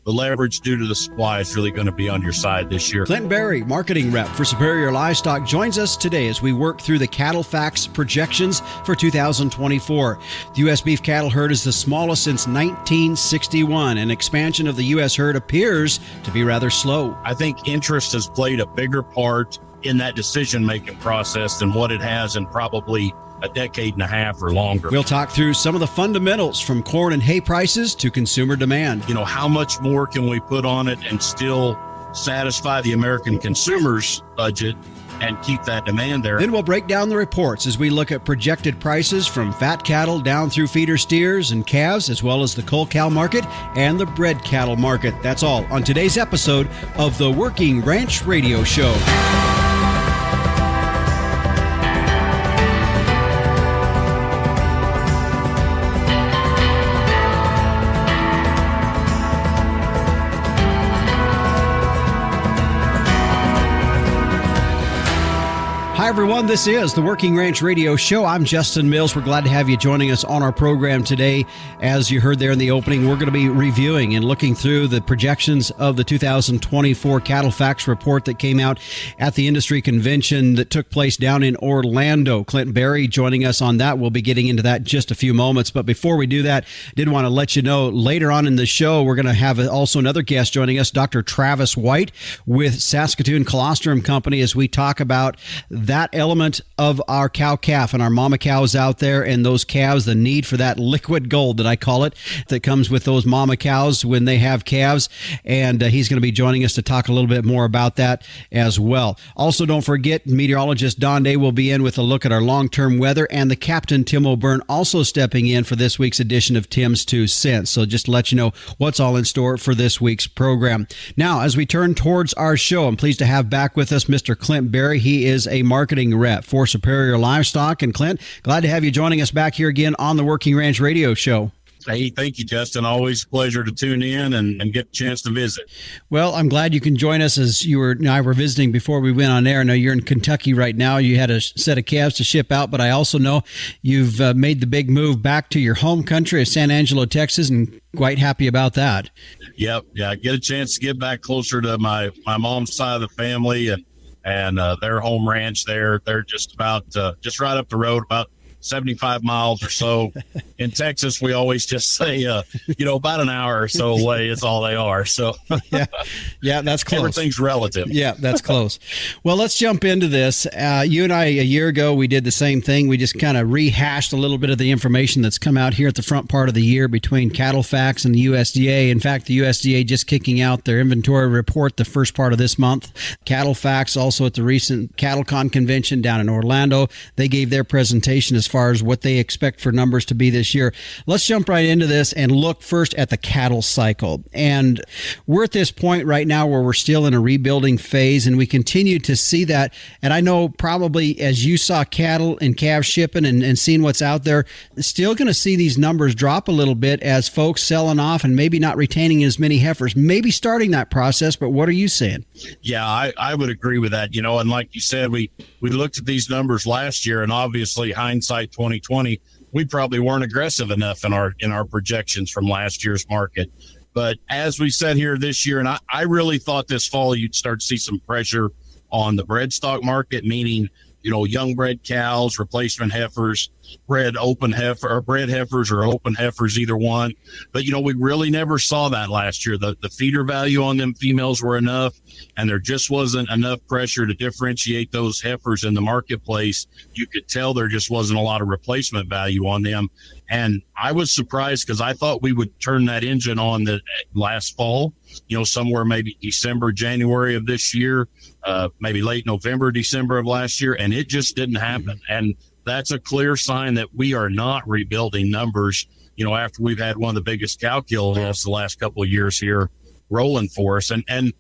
the leverage due to the supply is really going to be on your side this year. Clint Berry, marketing rep for Superior Livestock, joins us today as we work through the CattleFax projections for 2024. The U.S. beef cattle herd is the smallest since 1961, and expansion of the U.S. herd appears to be rather slow. I think interest has played a bigger part in that decision-making process than what it has in probably a decade and a half or longer. We'll talk through some of the fundamentals from corn and hay prices to consumer demand. How much more can we put on it and still satisfy the American consumer's budget and keep that demand there? Then we'll break down the reports as we look at projected prices from fat cattle down through feeder steers and calves, as well as the Cull Cow Market and the Bred Cattle Market. That's all on today's episode of the Working Ranch Radio Show. Hi, everyone. This is the Working Ranch Radio Show. I'm Justin Mills. We're glad to have you joining us on our program today. As you heard there in the opening, we're going to be reviewing and looking through the projections of the 2024 CattleFax report that came out at the industry convention that took place down in Orlando. Clint Berry joining us on that. We'll be getting into that in just a few moments. But before we do that, I did want to let you know later on in the show, we're going to have also another guest joining us, Dr. Travis White with Saskatoon Colostrum Company, as we talk about that element of our cow-calf and our mama cows out there and those calves, the need for that liquid gold that I call it, that comes with those mama cows when they have calves. And he's going to be joining us to talk a little bit more about that as well. Also, don't forget, meteorologist Don Day will be in with a look at our long-term weather, and the Captain Tim O'Byrne also stepping in for this week's edition of Tim's 2 Cents. So just to let you know what's all in store for this week's program. Now, as we turn towards our show, I'm pleased to have back with us Mr. Clint Berry. He is a marketing rep for Superior Livestock. And Clint, glad to have you joining us back here again on the Working Ranch Radio Show. Hey, thank you, Justin. Always a pleasure to tune in and get a chance to visit. Well, I'm glad you can join us, as you and I were visiting before we went on air. I know you're in Kentucky right now. You had a set of calves to ship out, but I also know you've made the big move back to your home country of San Angelo, Texas, and quite happy about that. Yep. Yeah, I get a chance to get back closer to my mom's side of the family and their home ranch there. They're just about just right up the road, about 75 miles or so. In Texas, we always just say, about an hour or so away is all they are. So yeah, that's close. Everything's relative. Yeah, that's close. Well, let's jump into this. You and I, a year ago, we did the same thing. We just kind of rehashed a little bit of the information that's come out here at the front part of the year between CattleFax and the USDA. In fact, the USDA just kicking out their inventory report the first part of this month. CattleFax also at the recent CattleCon convention down in Orlando, they gave their presentation as far as what they expect for numbers to be this year. Let's jump right into this and look first at the cattle cycle. And we're at this point right now where we're still in a rebuilding phase, and we continue to see that. And I know probably as you saw cattle and calves shipping and seeing what's out there, still going to see these numbers drop a little bit as folks selling off and maybe not retaining as many heifers, maybe starting that process. But what are you saying? Yeah, I would agree with that. And like you said, we looked at these numbers last year, and obviously hindsight 2020, we probably weren't aggressive enough in our projections from last year's market. But as we said here this year, and I really thought this fall you'd start to see some pressure on the bred stock market, meaning young bred cows, replacement heifers, bred heifers or open heifers, either one. But, we really never saw that last year. The feeder value on them females were enough, and there just wasn't enough pressure to differentiate those heifers in the marketplace. You could tell there just wasn't a lot of replacement value on them. And I was surprised because I thought we would turn that engine on the last fall, somewhere maybe December, January of this year, maybe late November, December of last year, and it just didn't happen. And that's a clear sign that we are not rebuilding numbers, after we've had one of the biggest cow kills the last couple of years here rolling for us. And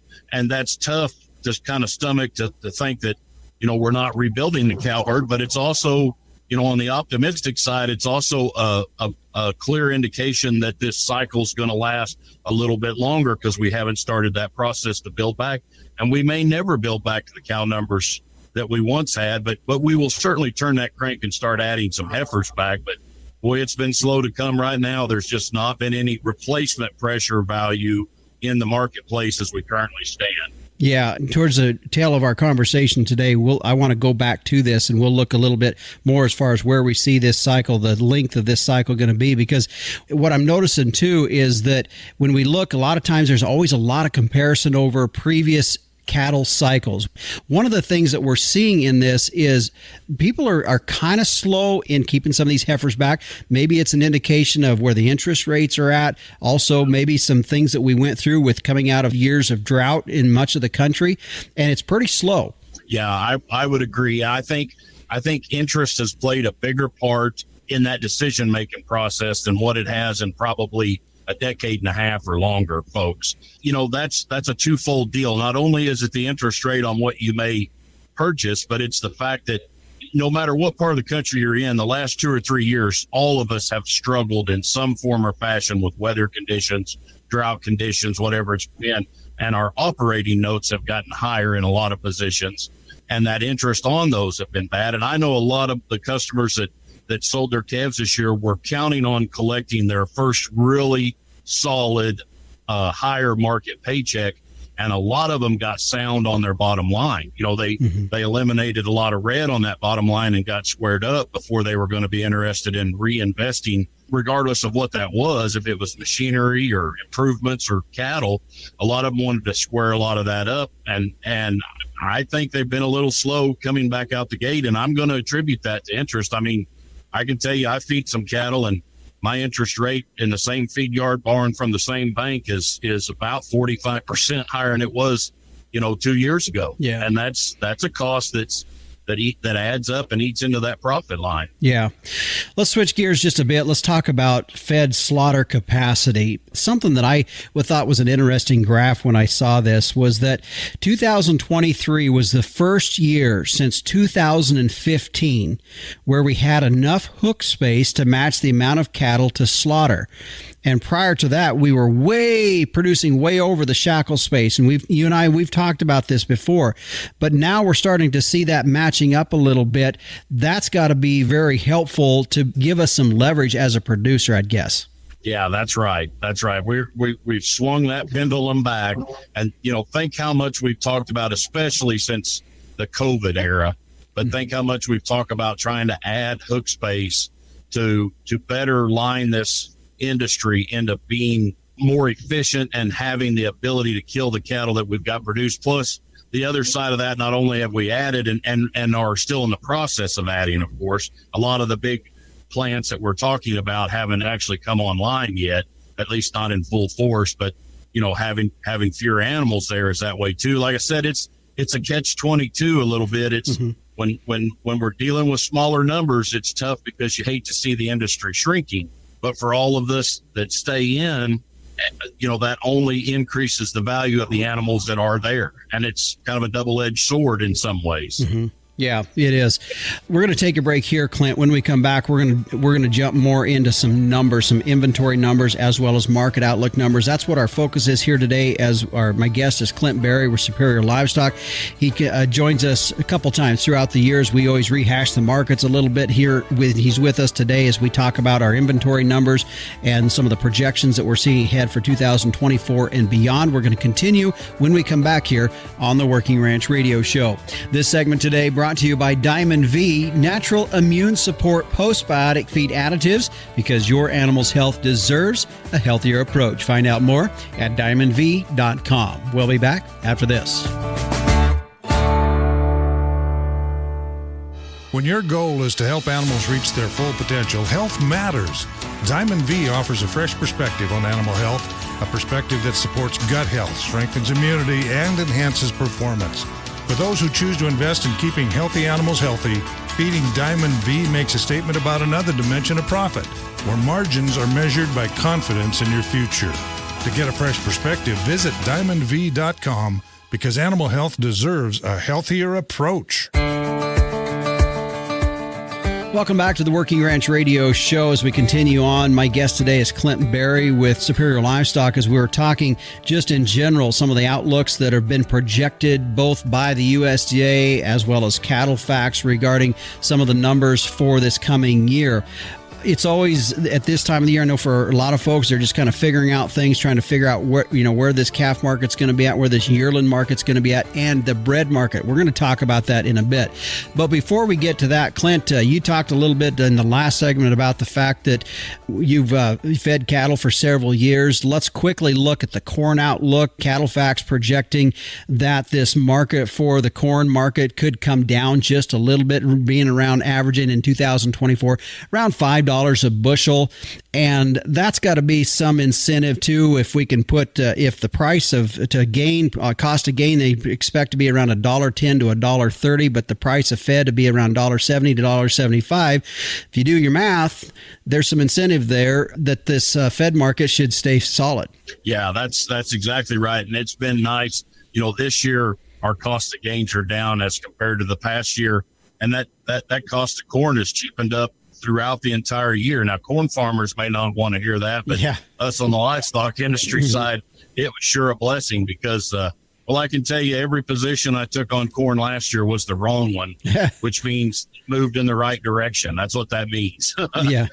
that's tough to kind of stomach to think that, we're not rebuilding the cow herd, but it's also, on the optimistic side, it's also a clear indication that this cycle is going to last a little bit longer because we haven't started that process to build back. And we may never build back to the cow numbers that we once had, but we will certainly turn that crank and start adding some heifers back. But boy, it's been slow to come right now. There's just not been any replacement pressure value in the marketplace as we currently stand. Yeah, towards the tail of our conversation today, I want to go back to this, and we'll look a little bit more as far as where we see this cycle, the length of this cycle going to be, because what I'm noticing too is that when we look, a lot of times there's always a lot of comparison over previous cattle cycles. One of the things that we're seeing in this is people are kind of slow in keeping some of these heifers back. Maybe it's an indication of where the interest rates are at. Also, maybe some things that we went through with coming out of years of drought in much of the country, and it's pretty slow. Yeah, I would agree. I think interest has played a bigger part in that decision-making process than what it has in probably a decade and a half or longer, folks. You know, that's a twofold deal. Not only is it the interest rate on what you may purchase, but it's the fact that no matter what part of the country you're in, the last 2 or 3 years, all of us have struggled in some form or fashion with weather conditions, drought conditions, whatever it's been. And our operating notes have gotten higher in a lot of positions. And that interest on those have been bad. And I know a lot of the customers that sold their calves this year were counting on collecting their first really solid, higher market paycheck. And a lot of them got sound on their bottom line. You know, they eliminated a lot of red on that bottom line and got squared up before they were going to be interested in reinvesting, regardless of what that was. If it was machinery or improvements or cattle, a lot of them wanted to square a lot of that up. And I think they've been a little slow coming back out the gate. And I'm going to attribute that to interest. I mean, I can tell you, I feed some cattle, and my interest rate in the same feed yard barn from the same bank is about 45% higher than it was, 2 years ago. Yeah. And that's a cost that adds up and eats into that profit line. Yeah. Let's switch gears just a bit. Let's talk about fed slaughter capacity. Something that I thought was an interesting graph when I saw this was that 2023 was the first year since 2015 where we had enough hook space to match the amount of cattle to slaughter. And prior to that, we were producing way over the shackle space. And you and I, we've talked about this before, but now we're starting to see that matching up a little bit. That's got to be very helpful to give us some leverage as a producer, I'd guess. Yeah, that's right. That's right. We've swung that pendulum back, and think how much we've talked about, especially since the COVID era. But think how much we've talked about trying to add hook space to better line this industry into being more efficient and having the ability to kill the cattle that we've got produced. Plus, the other side of that, not only have we added and are still in the process of adding, of course, a lot of the big plants that we're talking about haven't actually come online yet, at least not in full force. But having fewer animals there is that way too. Like I said, it's a catch-22 a little bit. It's when we're dealing with smaller numbers, it's tough because you hate to see the industry shrinking. But for all of us that stay in, that only increases the value of the animals that are there. And it's kind of a double-edged sword in some ways. Mm-hmm. Yeah, it is. We're going to take a break here, Clint. When we come back, we're going to jump more into some numbers, some inventory numbers, as well as market outlook numbers. That's what our focus is here today. My guest is Clint Berry with Superior Livestock. He joins us a couple times throughout the years. We always rehash the markets a little bit here. He's with us today as we talk about our inventory numbers and some of the projections that we're seeing ahead for 2024 and beyond. We're going to continue when we come back here on the Working Ranch Radio Show. This segment today brought to you by Diamond V, natural immune support postbiotic feed additives, because your animal's health deserves a healthier approach. Find out more at diamondv.com. We'll be back after this. When your goal is to help animals reach their full potential, health matters. Diamond V offers a fresh perspective on animal health, a perspective that supports gut health, strengthens immunity, and enhances performance. For those who choose to invest in keeping healthy animals healthy, feeding Diamond V makes a statement about another dimension of profit, where margins are measured by confidence in your future. To get a fresh perspective, visit diamondv.com, because animal health deserves a healthier approach. Welcome back to the Working Ranch Radio Show. As we continue on, my guest today is Clint Berry with Superior Livestock. As we were talking just in general, some of the outlooks that have been projected both by the USDA as well as CattleFax regarding some of the numbers for this coming year. it's always at this time of the year. I know for a lot of folks, they're just kind of figuring out things, trying to figure out where this calf market's going to be at, where this yearling market's going to be at, and the bred market. We're going to talk about that in a bit. But before we get to that, Clint, you talked a little bit in the last segment about the fact that you've fed cattle for several years. Let's quickly look at the corn outlook. CattleFax projecting that this market for the corn market could come down just a little bit, being around averaging in 2024 around $5 a bushel, and that's got to be some incentive too. If we can put if the price cost of gain, they expect to be around $1.10 to $1.30, but the price of fed to be around $1.70 to $1.75. If you do your math, there's some incentive there that this fed market should stay solid. Yeah, that's exactly right, and it's been nice. This year our cost of gains are down as compared to the past year, and that cost of corn has cheapened up throughout the entire year. Now, corn farmers may not want to hear that, but us on the livestock industry side, it was sure a blessing because, I can tell you every position I took on corn last year was the wrong one, which means it moved in the right direction. That's what that means. Yeah.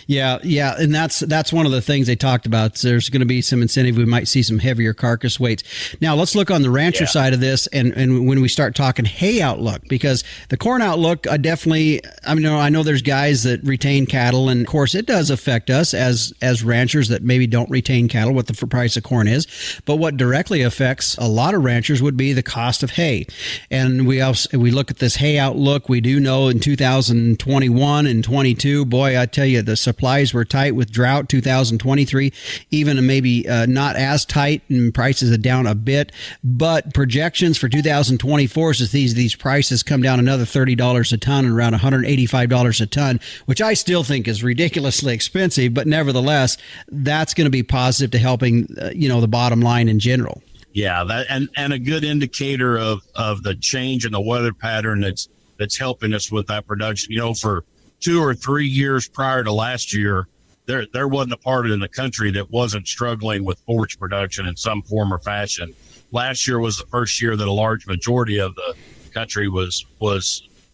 And that's one of the things they talked about. There's going to be some incentive. We might see some heavier carcass weights. Now let's look on the rancher side of this. And when we start talking hay outlook, because the corn outlook, I know there's guys that retain cattle, and of course it does affect us as ranchers that maybe don't retain cattle, what the price of corn is. But what directly affects a lot of ranchers would be the cost of hay. And we look at this hay outlook. We do know in 2021 and 22, boy, I tell you, the supplies were tight with drought. 2023, even maybe not as tight, and prices are down a bit. But projections for 2024 is that these prices come down another $30 a ton, and around $185 a ton, which I still think is ridiculously expensive. But nevertheless, that's going to be positive to helping the bottom line in general. Yeah, that and a good indicator of the change in the weather pattern that's helping us with that production. For 2 or 3 years prior to last year, there wasn't a part in the country that wasn't struggling with forage production in some form or fashion. Last year was the first year that a large majority of the country was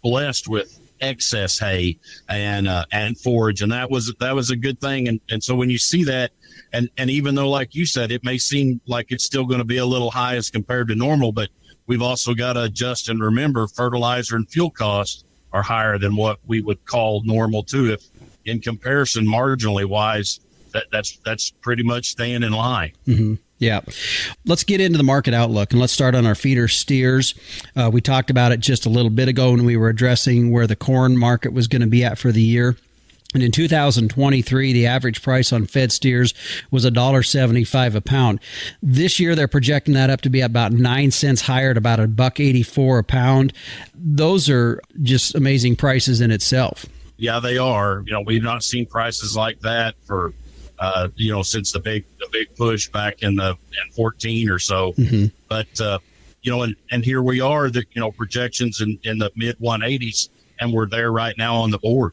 blessed with excess hay and forage, and that was a good thing. And so when you see that, and even though, like you said, it may seem like it's still going to be a little high as compared to normal, but we've also got to adjust and remember fertilizer and fuel costs are higher than what we would call normal too. If in comparison, marginally wise, that's pretty much staying in line. Mm-hmm. Yeah. Let's get into the market outlook, and let's start on our feeder steers. We talked about it just a little bit ago when we were addressing where the corn market was going to be at for the year. And in 2023, the average price on fed steers was $1.75 a pound. This year, they're projecting that up to be about 9 cents higher at about $1.84 a pound. Those are just amazing prices in itself. Yeah, they are. We've not seen prices like that for since the big push back in 14 or so. Mm-hmm. But and here we are, projections in the mid 180s, and we're there right now on the board.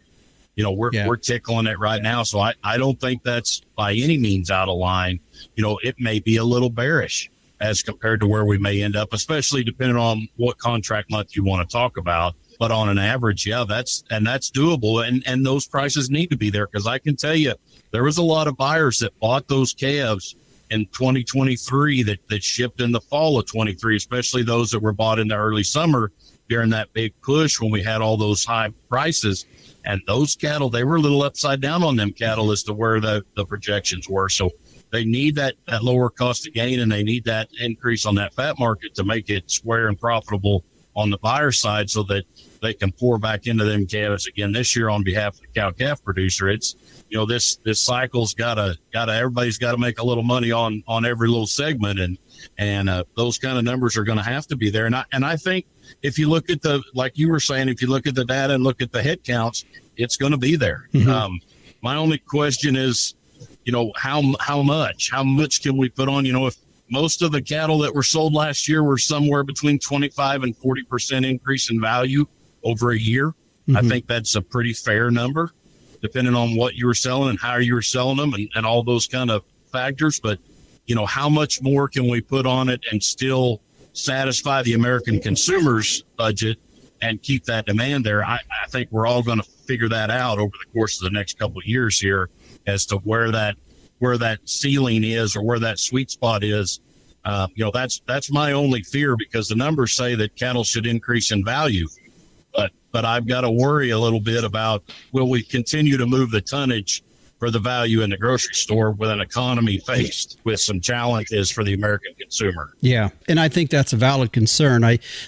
We're tickling it right now. So I don't think that's by any means out of line. It may be a little bearish as compared to where we may end up, especially depending on what contract month you want to talk about. But on an average, that's doable. And those prices need to be there, because I can tell you there was a lot of buyers that bought those calves in 2023 that shipped in the fall of 23, especially those that were bought in the early summer during that big push when we had all those high prices. And those cattle, they were a little upside down on them cattle as to where the projections were. So they need that lower cost of gain, and they need that increase on that fat market to make it square and profitable on the buyer side, so that they can pour back into them calves again this year on behalf of the cow-calf producer. It's, this cycle's everybody's got to make a little money on every little segment, and those kind of numbers are going to have to be there. And I think if you look at like you were saying, if you look at the data and look at the head counts, it's going to be there. Mm-hmm. My only question is, how much can we put on? If most of the cattle that were sold last year were somewhere between 25 and 40% increase in value over a year, mm-hmm. I think that's a pretty fair number, depending on what you were selling and how you were selling them and all those kind of factors. But, how much more can we put on it and still satisfy the American consumer's budget and keep that demand there? I think we're all going to figure that out over the course of the next couple of years here as to where that ceiling is or where that sweet spot is. That's my only fear, because the numbers say that cattle should increase in value, but I've got to worry a little bit about, will we continue to move the tonnage for the value in the grocery store with an economy faced with some challenges for the American consumer? Yeah, and I think that's a valid concern.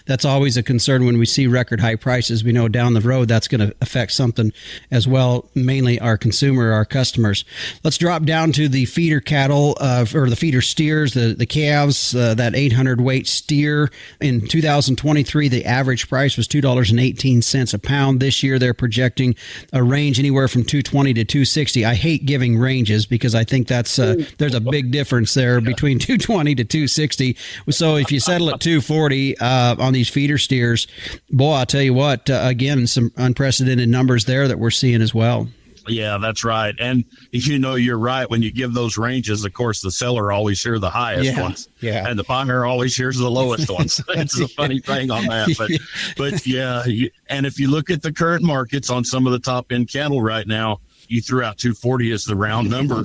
That's always a concern when we see record high prices. We know down the road that's going to affect something as well, mainly our consumer, our customers. Let's drop down to the feeder cattle, or the feeder steers, the calves, that 800 weight steer. In 2023, the average price was $2.18 a pound. This year, they're projecting a range anywhere from $220 to $260. I hate giving ranges because I think that's there's a big difference there between $220 to $260. So if you settle at $240 on these feeder steers, boy, I'll tell you what, again, some unprecedented numbers there that we're seeing as well. Yeah, that's right. And you're right. When you give those ranges, of course, the seller always hears the highest ones. Yeah. And the buyer always hears the lowest ones. It's a funny thing on that. But yeah. And if you look at the current markets on some of the top end cattle right now, you threw out 240 as the round number.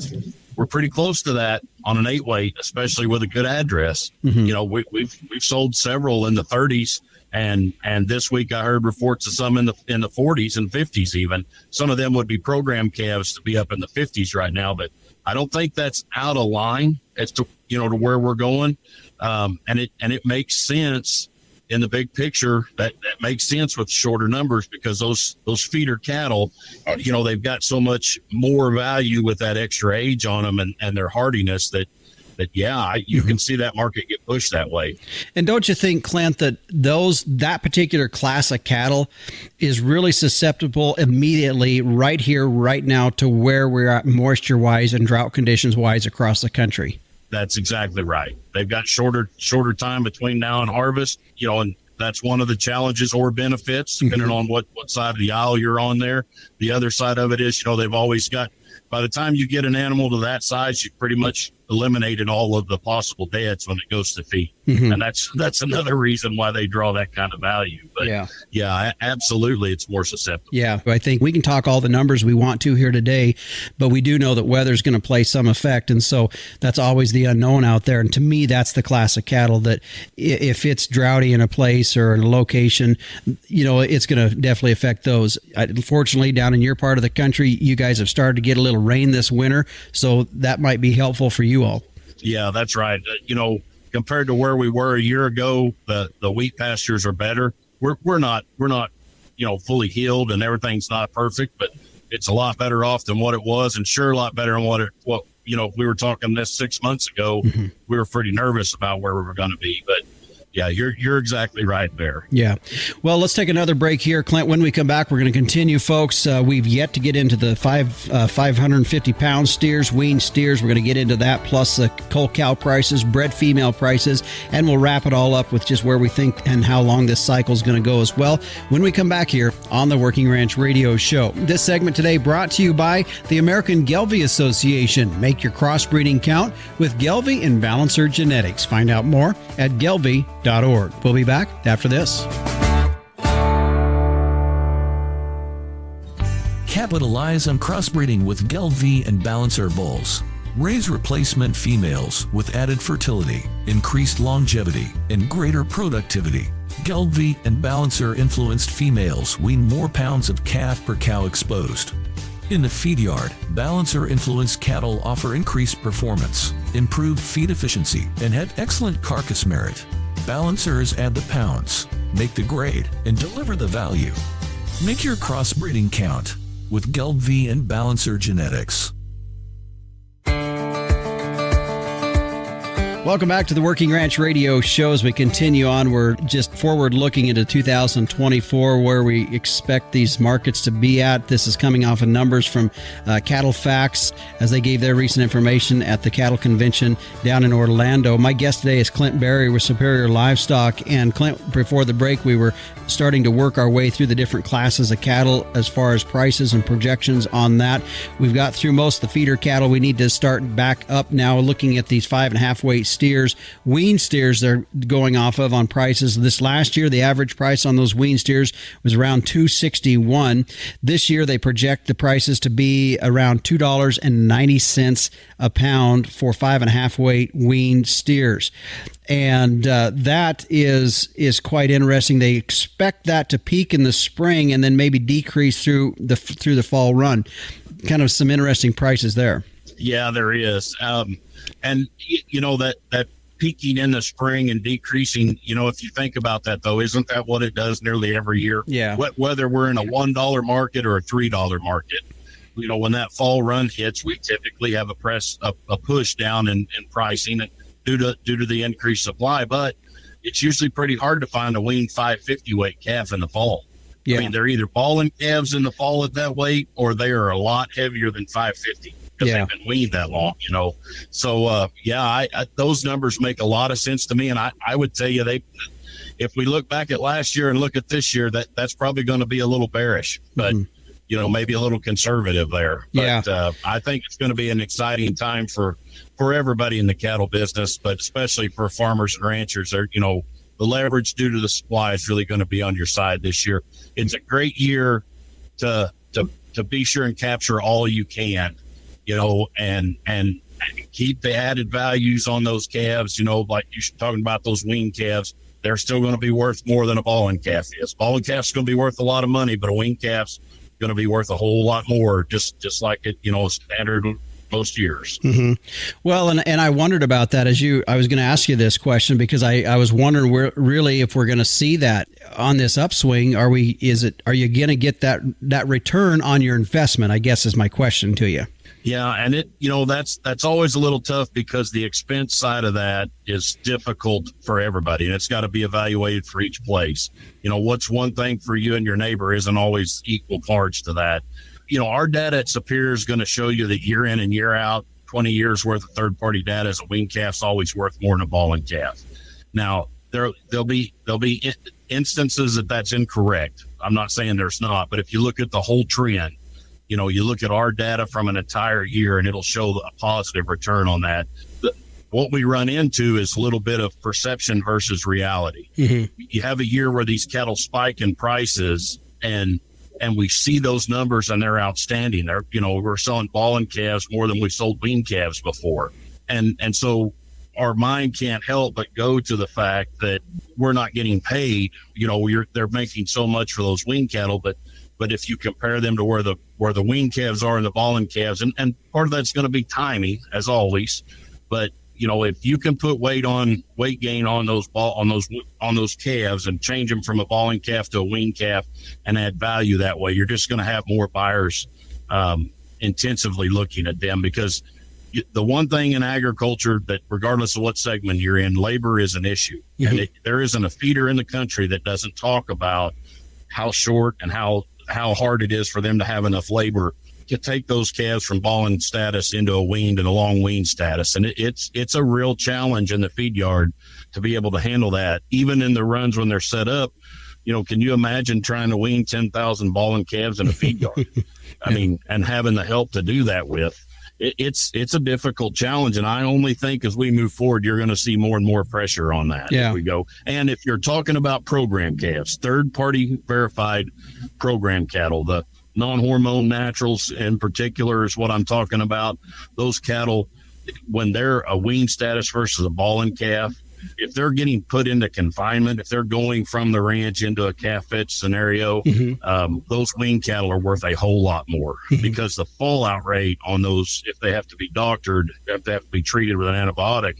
We're pretty close to that on an 8 weight, especially with a good address. Mm-hmm. We've sold several in the 30s. And this week I heard reports of some in the 40s and 50s even. Some of them would be program calves to be up in the 50s right now, but I don't think that's out of line as to to where we're going. And it makes sense in the big picture. That makes sense with shorter numbers, because those feeder cattle, they've got so much more value with that extra age on them and their hardiness that you can see that market get pushed that way. And don't you think, Clint, that that particular class of cattle is really susceptible immediately right here, right now, to where we're at moisture-wise and drought conditions-wise across the country? That's exactly right. They've got shorter time between now and harvest, and that's one of the challenges or benefits, depending on what side of the aisle you're on there. The other side of it is, they've always got, by the time you get an animal to that size, you've pretty much eliminated all of the possible deaths when it goes to feed. Mm-hmm. And that's another reason why they draw that kind of value. But yeah, absolutely, it's more susceptible. Yeah, I think we can talk all the numbers we want to here today, but we do know that weather's going to play some effect. And so that's always the unknown out there. And to me, that's the class of cattle that if it's droughty in a place or in a location, it's going to definitely affect those. Unfortunately, down in your part of the country, you guys have started to get a little rain this winter, so that might be helpful for you all. Yeah, that's right. Compared to where we were a year ago, the wheat pastures are better. We're not fully healed, and everything's not perfect, but it's a lot better off than what it was, and sure a lot better than what if we were talking this 6 months ago. Mm-hmm. We were pretty nervous about where we were going to be, but yeah, you're exactly right there. Yeah. Well, let's take another break here, Clint. When we come back, we're going to continue, folks. We've yet to get into the 550-pound steers, weaned steers. We're going to get into that, plus the cull cow prices, bred female prices, and we'll wrap it all up with just where we think and how long this cycle is going to go as well when we come back here on the Working Ranch Radio Show. This segment today brought to you by the American Gelbvieh Association. Make your crossbreeding count with Gelbvieh and Balancer Genetics. Find out more at gelbvieh.org. We'll be back after this. Capitalize on crossbreeding with Gelbvieh and Balancer bulls. Raise replacement females with added fertility, increased longevity, and greater productivity. Gelbvieh and Balancer influenced females wean more pounds of calf per cow exposed. In the feed yard, Balancer influenced cattle offer increased performance, improved feed efficiency, and have excellent carcass merit. Balancers add the pounds, make the grade, and deliver the value. Make your crossbreeding count with Gelbvieh and Balancer Genetics. Welcome back to the Working Ranch Radio Show. As we continue on, we're just forward looking into 2024, where we expect these markets to be at. This is coming off of numbers from CattleFax as they gave their recent information at the cattle convention down in Orlando. My guest today is Clint Berry with Superior Livestock. And Clint, before the break, we were starting to work our way through the different classes of cattle as far as prices and projections on that. We've got through most of the feeder cattle. We need to start back up now looking at these 5.5 weight steers, wean steers they're going off of on prices. This last year, the average price on those wean steers was around $261. This year, they project the prices to be around $2.90 a pound for 5.5 weight wean steers. And that is quite interesting. They expect that to peak in the spring and then maybe decrease through the fall run. Kind of some interesting prices there. Yeah, there is. And that peaking in the spring and decreasing, if you think about that, though, isn't that what it does nearly every year? Yeah. Whether we're in a $1 market or a $3 market, when that fall run hits, we typically have a push down in pricing due to the increased supply. But it's usually pretty hard to find a weaned 550 weight calf in the fall. Yeah. I mean, they're either balling calves in the fall at that weight, or they are a lot heavier than 550 because they've been weaned that long, So, those numbers make a lot of sense to me. And I would tell you, if we look back at last year and look at this year, that's probably going to be a little bearish, but maybe a little conservative there. But I think it's going to be an exciting time for everybody in the cattle business, but especially for farmers and ranchers. The leverage due to the supply is really going to be on your side this year. It's a great year to be sure and capture all you can, and keep the added values on those calves. Like you're talking about those weaned calves, they're still going to be worth more than a balling calf is. Balling calf's going to be worth a lot of money, but a weaned calf's going to be worth a whole lot more, just like it, standard most years. Mm-hmm. Well, and I wondered about that I was going to ask you this question because I was wondering really if we're going to see that on this upswing. Are you going to get that return on your investment? I guess is my question to you. Yeah, and that's always a little tough because the expense side of that is difficult for everybody, and it's got to be evaluated for each place. What's one thing for you and your neighbor isn't always equal parts to that. Our data at Superior is going to show you that year in and year out, 20 years worth of third-party data is a weaned calf's always worth more than a balling calf. Now, there'll be instances that's incorrect. I'm not saying there's not, but if you look at the whole trend, you look at our data from an entire year and it'll show a positive return on that. What we run into is a little bit of perception versus reality. Mm-hmm. You have a year where these cattle spike in prices and we see those numbers and they're outstanding. We're selling balling calves more than we sold weaned calves before. And so our mind can't help but go to the fact that we're not getting paid. They're making so much for those weaned cattle, but if you compare them to where the weaned calves are and the balling calves, and part of that's going to be timing as always, but if you can put weight gain on those calves and change them from a balling calf to a weaned calf and add value that way, you're just going to have more buyers intensively looking at them, because the one thing in agriculture that regardless of what segment you're in, labor is an issue. Mm-hmm. And there isn't a feeder in the country that doesn't talk about how short and how hard it is for them to have enough labor to take those calves from balling status into a weaned and a long weaned status. And it's a real challenge in the feed yard to be able to handle that, even in the runs when they're set up. Can you imagine trying to wean 10,000 balling calves in a feed yard? I mean, and having the help to do that with. It's a difficult challenge, and I only think as we move forward, you're going to see more and more pressure on that as we go. And if you're talking about program calves, third-party verified program cattle, the non-hormone naturals in particular is what I'm talking about. Those cattle, when they're a wean status versus a balling calf, if they're getting put into confinement, if they're going from the ranch into a calf fetch scenario, those wean cattle are worth a whole lot more because the fallout rate on those, if they have to be doctored, if they have to be treated with an antibiotic,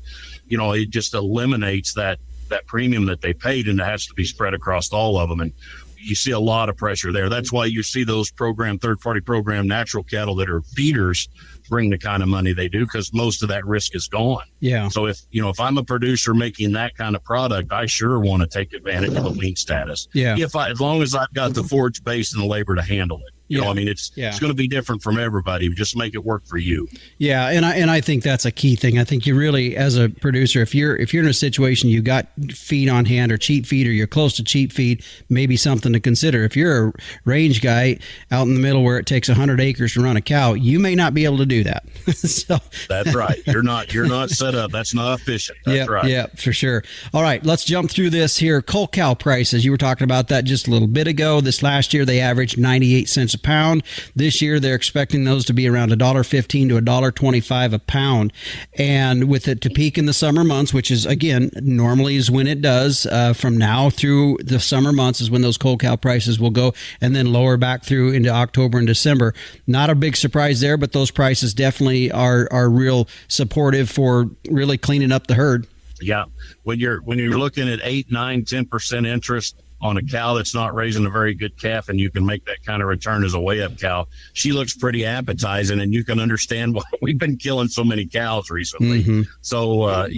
it just eliminates that premium that they paid, and it has to be spread across all of them. And you see a lot of pressure there. That's why you see those third-party program natural cattle that are feeders bring the kind of money they do, because most of that risk is gone. Yeah. So if I'm a producer making that kind of product, I sure want to take advantage of the wean status. Yeah. As long as I've got the forage base and the labor to handle it. You know, I mean, it's going to be different from everybody. Just make it work for you. Yeah, and I think that's a key thing. I think you really, as a producer, if you're in a situation you got feed on hand or cheap feed, or you're close to cheap feed, maybe something to consider. If you're a range guy out in the middle where it takes 100 acres to run a cow, you may not be able to do that. So that's right. You're not set up. That's not efficient. That's right. Yeah, for sure. All right, let's jump through this here. Cull cow prices. You were talking about that just a little bit ago. This last year they averaged 98 cents a pound. This year they're expecting those to be around $1.15 to $1.25 a pound, and with it to peak in the summer months, which is again normally is when it does. From now through the summer months is when those cull cow prices will go, and then lower back through into October and December. Not a big surprise there, but those prices definitely are real supportive for really cleaning up the herd. Yeah, when you're looking at 8, 9, 10% interest on a cow that's not raising a very good calf, and you can make that kind of return as a weigh-up cow, she looks pretty appetizing, and you can understand why we've been killing so many cows recently. Mm-hmm. So,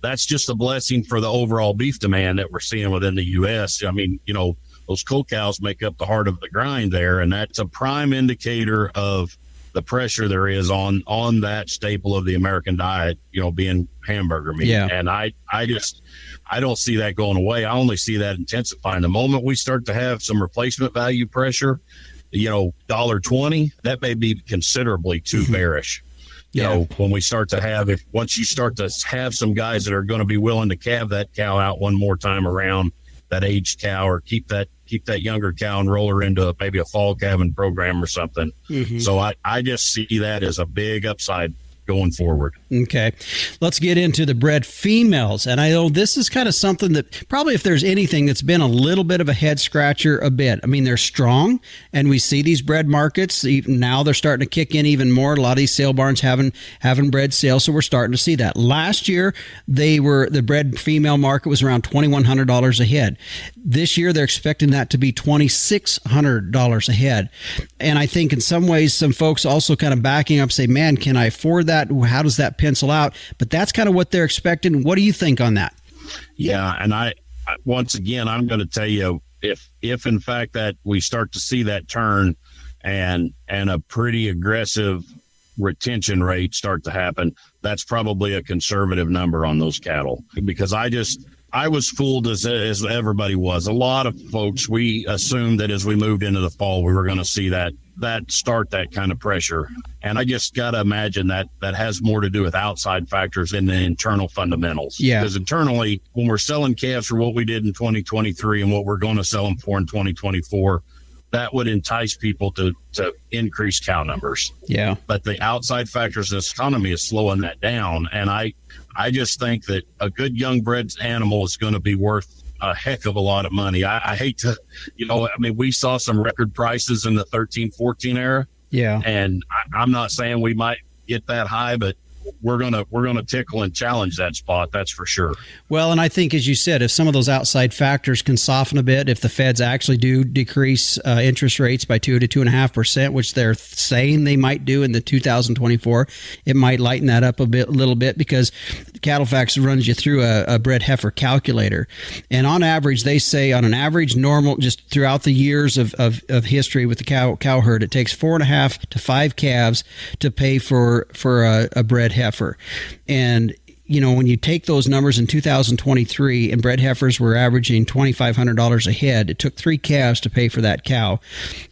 that's just a blessing for the overall beef demand that we're seeing within the U.S. I mean, you know, those cull cows make up the heart of the grind there, and that's a prime indicator of the pressure there is on that staple of the American diet, you know, being hamburger meat. Yeah. And I don't see that going away. I only see that intensifying. The moment we start to have some replacement value pressure, you know, $1.20, that may be considerably too bearish. You know, when we start to have, once you start to have some guys that are going to be willing to calve that cow out one more time around, that aged cow, or keep that younger cow and roll her into maybe a fall calving program or something. Mm-hmm. So I just see that as a big upside going forward. Okay. Let's get into the bred females. And I know this is kind of something that probably, if there's anything that's been a little bit of a head scratcher a bit. I mean, they're strong, and we see these bred markets. Even now they're starting to kick in even more. A lot of these sale barns having bred sales. So we're starting to see that. Last year, the bred female market was around $2,100 a head. This year, they're expecting that to be $2,600 a head. And I think in some ways, some folks also kind of backing up say, man, can I afford that? How does that pencil out? But that's kind of what they're expecting. What do you think on that? Yeah, and I once again, I'm going to tell you, if in fact that we start to see that turn and a pretty aggressive retention rate start to happen, that's probably a conservative number on those cattle, because I was fooled as everybody was. A lot of folks, we assumed that as we moved into the fall, we were going to see that start that kind of pressure. And I just got to imagine that has more to do with outside factors than the internal fundamentals. Yeah. Because internally, when we're selling calves for what we did in 2023 and what we're going to sell them for in 2024, that would entice people to increase cow numbers. Yeah. But the outside factors of this economy is slowing that down. And I just think that a good young bred animal is going to be worth a heck of a lot of money. I hate to, we saw some record prices in the 13, 14 era. Yeah. And I'm not saying we might get that high, but we're gonna tickle and challenge that spot. That's for sure. Well, and I think, as you said, if some of those outside factors can soften a bit, if the feds actually do decrease interest rates by 2 to 2.5%, which they're saying they might do in the 2024, it might lighten that up a little bit, because CattleFax runs you through a bred heifer calculator, and on average, they say on an average normal, just throughout the years of history with the cow herd, it takes 4.5 to 5 calves to pay for a bred heifer. And when you take those numbers in 2023, and bred heifers were averaging $2,500 a head, it took 3 calves to pay for that cow.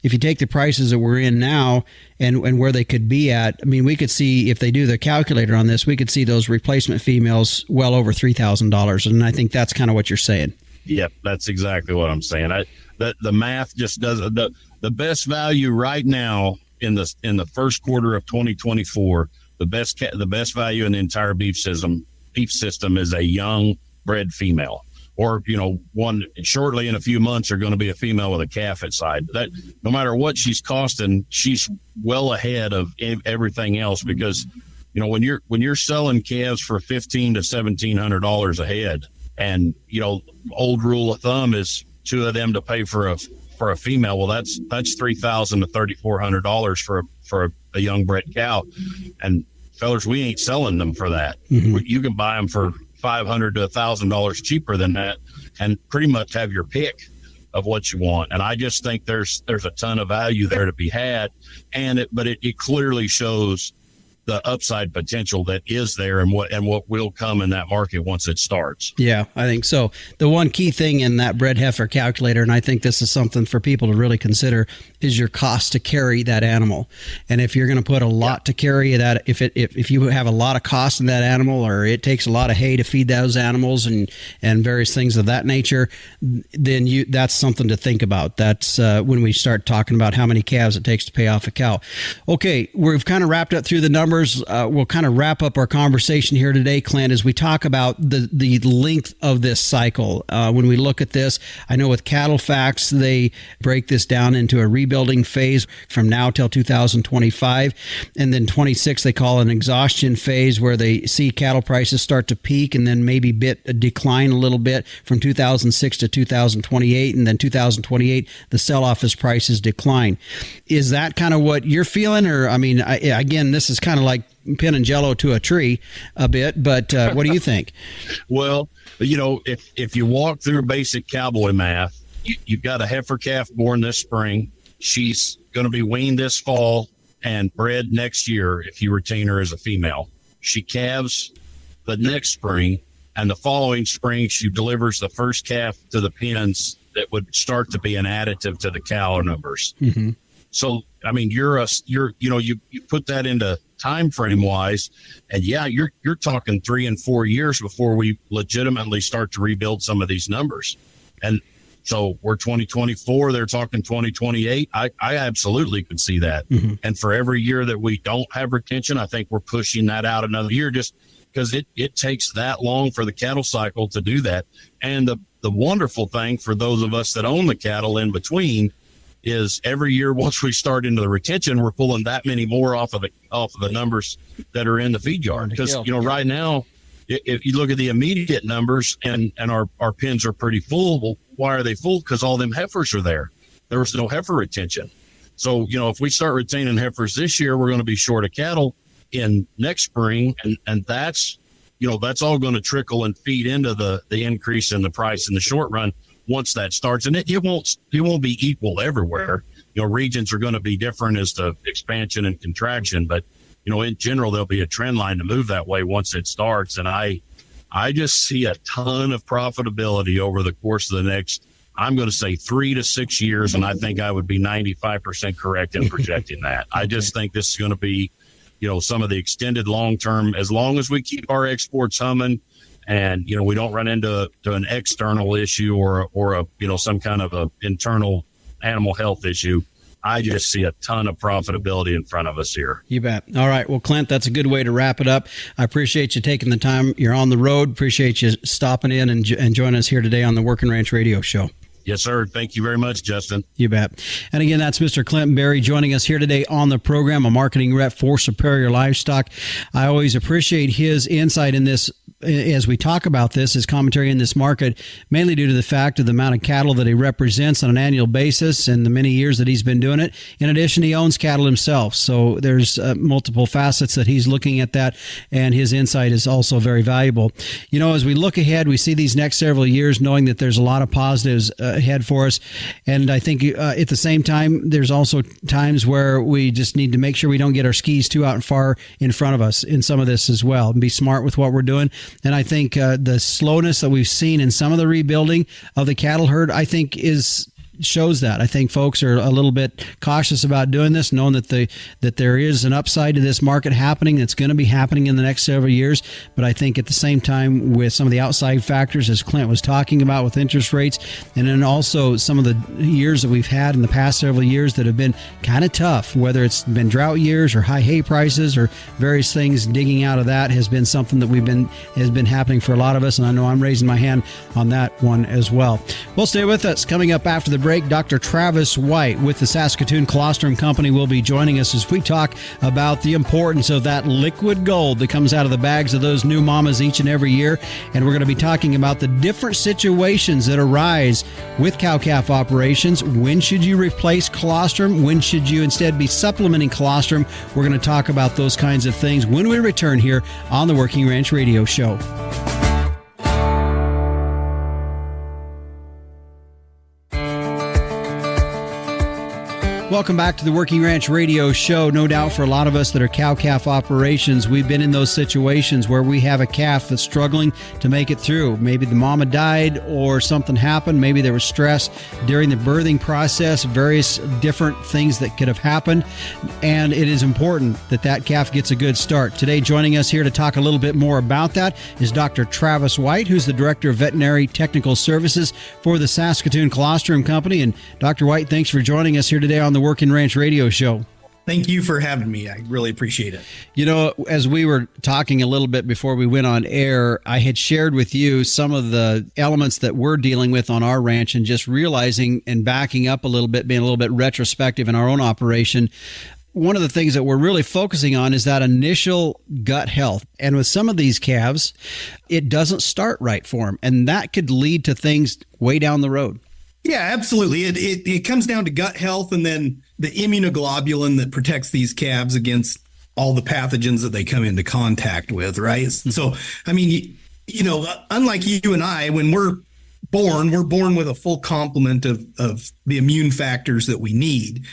If you take the prices that we're in now and where they could be at, I mean, we could see, if they do the calculator on this, we could see those replacement females well over $3,000. And I think that's kind of what you're saying. Yep, that's exactly what I'm saying. The math just doesn't. The best value right now in the first quarter of 2024. The best value in the entire beef system is a young bred female, or one shortly in a few months are going to be a female with a calf inside. That no matter what she's costing, she's well ahead of everything else, because when you're selling calves for $1,500 to $1,700 a head, and old rule of thumb is 2 of them to pay for a female. Well, that's $3,000 to $3,400 for a young bred cow. And fellas, we ain't selling them for that. Mm-hmm. You can buy them for $500 to $1,000 cheaper than that, and pretty much have your pick of what you want. And I just think there's a ton of value there to be had. But it clearly shows the upside potential that is there and what will come in that market once it starts. Yeah, I think so. The one key thing in that bred heifer calculator, and I think this is something for people to really consider, is your cost to carry that animal. And if you're going to put a lot to carry that, if you have a lot of cost in that animal, or it takes a lot of hay to feed those animals and various things of that nature, then that's something to think about. That's when we start talking about how many calves it takes to pay off a cow. Okay, we've kind of wrapped up through the numbers. We'll kind of wrap up our conversation here today, Clint, as we talk about the length of this cycle. When we look at this, I know with CattleFax, they break this down into a rebuilding phase from now till 2025. And then 26, they call an exhaustion phase, where they see cattle prices start to peak and then maybe decline a little bit from 2006 to 2028. And then 2028, the sell-off as prices decline. Is that kind of what you're feeling? Or, I mean, again, this is kind of like pinning jello to a tree a bit, but what do you think? Well, if you walk through basic cowboy math, you've got a heifer calf born this spring. She's going to be weaned this fall and bred next year if you retain her as a female. She calves the next spring, and the following spring she delivers the first calf to the pens that would start to be an additive to the cow numbers. Mm-hmm. So, I mean, you put that into time frame wise, and you're talking 3 and 4 years before we legitimately start to rebuild some of these numbers. And so we're 2024, they're talking 2028. I absolutely could see that. Mm-hmm. And for every year that we don't have retention, I think we're pushing that out another year, just because it takes that long for the cattle cycle to do that. And the wonderful thing for those of us that own the cattle in between is every year, once we start into the retention, we're pulling that many more off of the numbers that are in the feed yard. Because, right now, if you look at the immediate numbers and our pens are pretty full, well, why are they full? Because all them heifers are there. There was no heifer retention. So, if we start retaining heifers this year, we're going to be short of cattle in next spring. And that's all going to trickle and feed into the increase in the price in the short run once that starts. And it won't be equal everywhere. Regions are going to be different as to expansion and contraction, but in general, there'll be a trend line to move that way once it starts. And I just see a ton of profitability over the course of the next, I'm going to say 3 to 6 years. And I think I would be 95% correct in projecting that. I just think this is going to be, some of the extended long-term, as long as we keep our exports humming and, we don't run into an external issue or some kind of a internal animal health issue. I just see a ton of profitability in front of us here. You bet. All right. Well, Clint, that's a good way to wrap it up. I appreciate you taking the time. You're on the road. Appreciate you stopping in and joining us here today on the Working Ranch Radio Show. Yes, sir. Thank you very much, Justin. You bet. And again, that's Mr. Clint Berry joining us here today on the program, a marketing rep for Superior Livestock. I always appreciate his insight in this as we talk about this, his commentary in this market, mainly due to the fact of the amount of cattle that he represents on an annual basis and the many years that he's been doing it. In addition, he owns cattle himself. So there's multiple facets that he's looking at that, and his insight is also very valuable. As we look ahead, we see these next several years knowing that there's a lot of positives ahead for us. And I think at the same time, there's also times where we just need to make sure we don't get our skis too out and far in front of us in some of this as well, and be smart with what we're doing. And I think the slowness that we've seen in some of the rebuilding of the cattle herd, I think shows that. I think folks are a little bit cautious about doing this, knowing that there is an upside to this market happening. That's going to be happening in the next several years. But I think at the same time, with some of the outside factors, as Clint was talking about with interest rates, and then also some of the years that we've had in the past several years that have been kind of tough, whether it's been drought years or high hay prices or various things, digging out of that has been something that has been happening for a lot of us. And I know I'm raising my hand on that one as well. Well, stay with us. Coming up after the break, Dr. Travis White with the Saskatoon Colostrum Company will be joining us as we talk about the importance of that liquid gold that comes out of the bags of those new mamas each and every year. And we're going to be talking about the different situations that arise with cow-calf operations. When should you replace colostrum? When should you instead be supplementing colostrum? We're going to talk about those kinds of things when we return here on the Working Ranch Radio Show. Welcome back to the Working Ranch Radio Show. No doubt for a lot of us that are cow-calf operations, we've been in those situations where we have a calf that's struggling to make it through. Maybe the mama died or something happened. Maybe there was stress during the birthing process, various different things that could have happened. And it is important that that calf gets a good start. Today, joining us here to talk a little bit more about that is Dr. Travis White, who's the Director of Veterinary Technical Services for the Saskatoon Colostrum Company. And Dr. White, thanks for joining us here today on the Working Ranch Radio Show. Thank you for having me. I really appreciate it. You know, as we were talking a little bit before we went on air, I had shared with you some of the elements that we're dealing with on our ranch and just realizing and backing up a little bit, being a little bit retrospective in our own operation. One of the things that we're really focusing on is that initial gut health. And with some of these calves, it doesn't start right for them. And that could lead to things way down the road. Yeah, absolutely. It comes down to gut health and then the immunoglobulin that protects these calves against all the pathogens that they come into contact with, right? So, I mean, you know, unlike you and I, when we're born with a full complement of the immune factors that we need.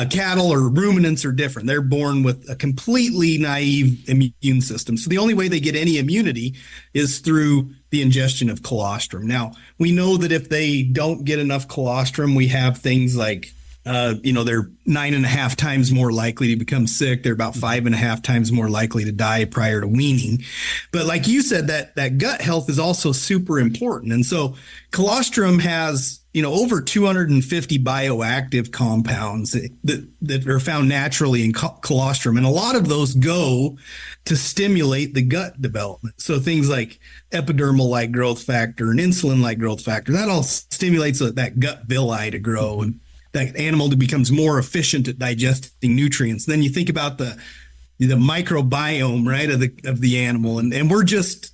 Cattle or ruminants are different. They're born with a completely naive immune system. So the only way they get any immunity is through the ingestion of colostrum. Now, we know that if they don't get enough colostrum, we have things like they're 9.5 times more likely to become sick. They're about 5.5 times more likely to die prior to weaning. But like you said, that gut health is also super important. And so colostrum has, over 250 bioactive compounds that are found naturally in colostrum. And a lot of those go to stimulate the gut development. So things like epidermal-like growth factor and insulin-like growth factor, that all stimulates that gut villi to grow and that animal becomes more efficient at digesting nutrients. Then you think about the microbiome, right, of the animal, and we're just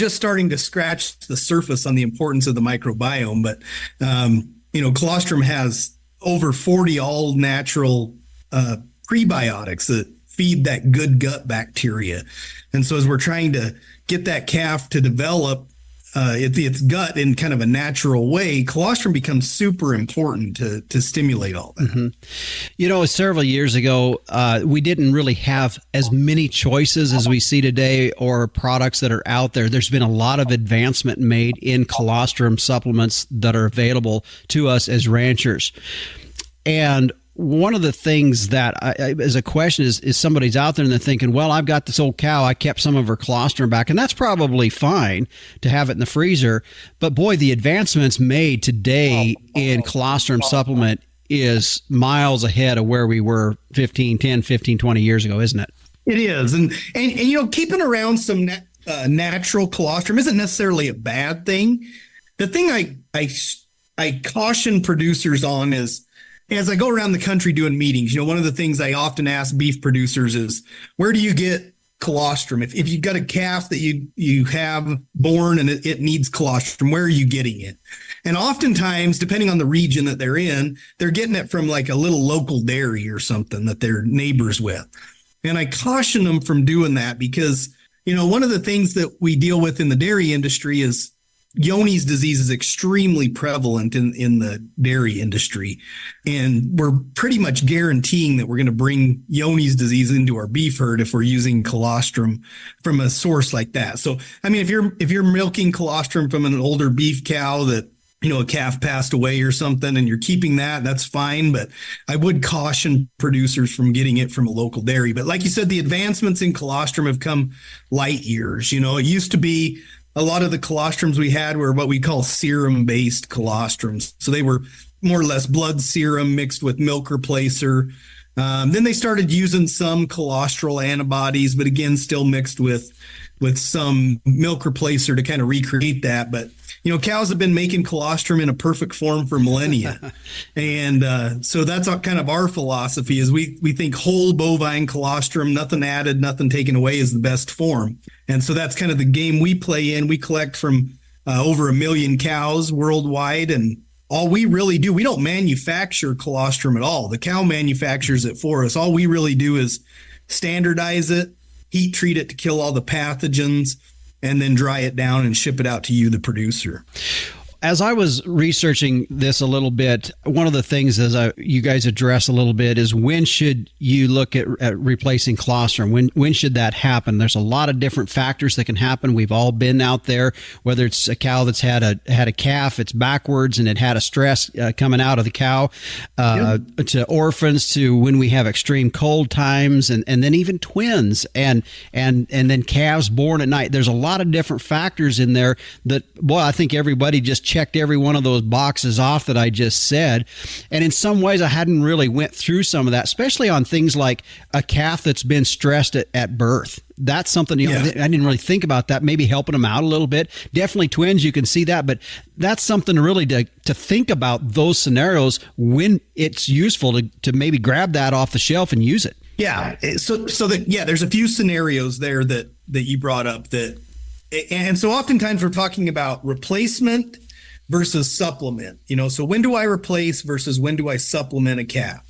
starting to scratch the surface on the importance of the microbiome. But colostrum has over 40 all natural prebiotics that feed that good gut bacteria, and so as we're trying to get that calf to develop its gut in kind of a natural way, colostrum becomes super important to stimulate all that. Mm-hmm. Several years ago, we didn't really have as many choices as we see today or products that are out there. There's been a lot of advancement made in colostrum supplements that are available to us as ranchers. And one of the things that as a question is somebody's out there and they're thinking, well, I've got this old cow. I kept some of her colostrum back, and that's probably fine to have it in the freezer. But boy, the advancements made today in colostrum supplement is miles ahead of where we were 10, 15, 20 years ago, isn't it? It is. And keeping around some natural colostrum isn't necessarily a bad thing. The thing I caution producers on is, as I go around the country doing meetings, one of the things I often ask beef producers is, where do you get colostrum? If you've got a calf that you have born and it needs colostrum, where are you getting it? And oftentimes, depending on the region that they're in, they're getting it from like a little local dairy or something that they're neighbors with. And I caution them from doing that because, one of the things that we deal with in the dairy industry is Johne's disease is extremely prevalent in the dairy industry, and we're pretty much guaranteeing that we're going to bring Johne's disease into our beef herd if we're using colostrum from a source like that. So, I mean, if you're milking colostrum from an older beef cow that a calf passed away or something, and you're keeping that, that's fine. But I would caution producers from getting it from a local dairy. But like you said, the advancements in colostrum have come light years. It used to be a lot of the colostrums we had were what we call serum-based colostrums. So they were more or less blood serum mixed with milk replacer. Then they started using some colostral antibodies, but again, still mixed with some milk replacer to kind of recreate that. But, cows have been making colostrum in a perfect form for millennia. And so that's kind of our philosophy is we think whole bovine colostrum, nothing added, nothing taken away, is the best form. And so that's kind of the game we play in. We collect from over 1 million cows worldwide. And all we really do, we don't manufacture colostrum at all. The cow manufactures it for us. All we really do is standardize it, heat treat it to kill all the pathogens, and then dry it down and ship it out to you, the producer. As I was researching this a little bit, one of the things you guys address a little bit is when should you look at replacing colostrum? When should that happen? There's a lot of different factors that can happen. We've all been out there, whether it's a cow that's had a calf, it's backwards and it had a stress coming out of the cow, to orphans, to when we have extreme cold times, and then even twins and then calves born at night. There's a lot of different factors in there that, well, I think everybody just checked every one of those boxes off that I just said. And in some ways, I hadn't really went through some of that, especially on things like a calf that's been stressed at birth. That's something, I didn't really think about that, maybe helping them out a little bit. Definitely twins, you can see that, but that's something really to think about, those scenarios when it's useful to maybe grab that off the shelf and use it. Yeah. There's a few scenarios there that you brought up and so oftentimes we're talking about replacement versus supplement, so when do I replace versus when do I supplement a calf?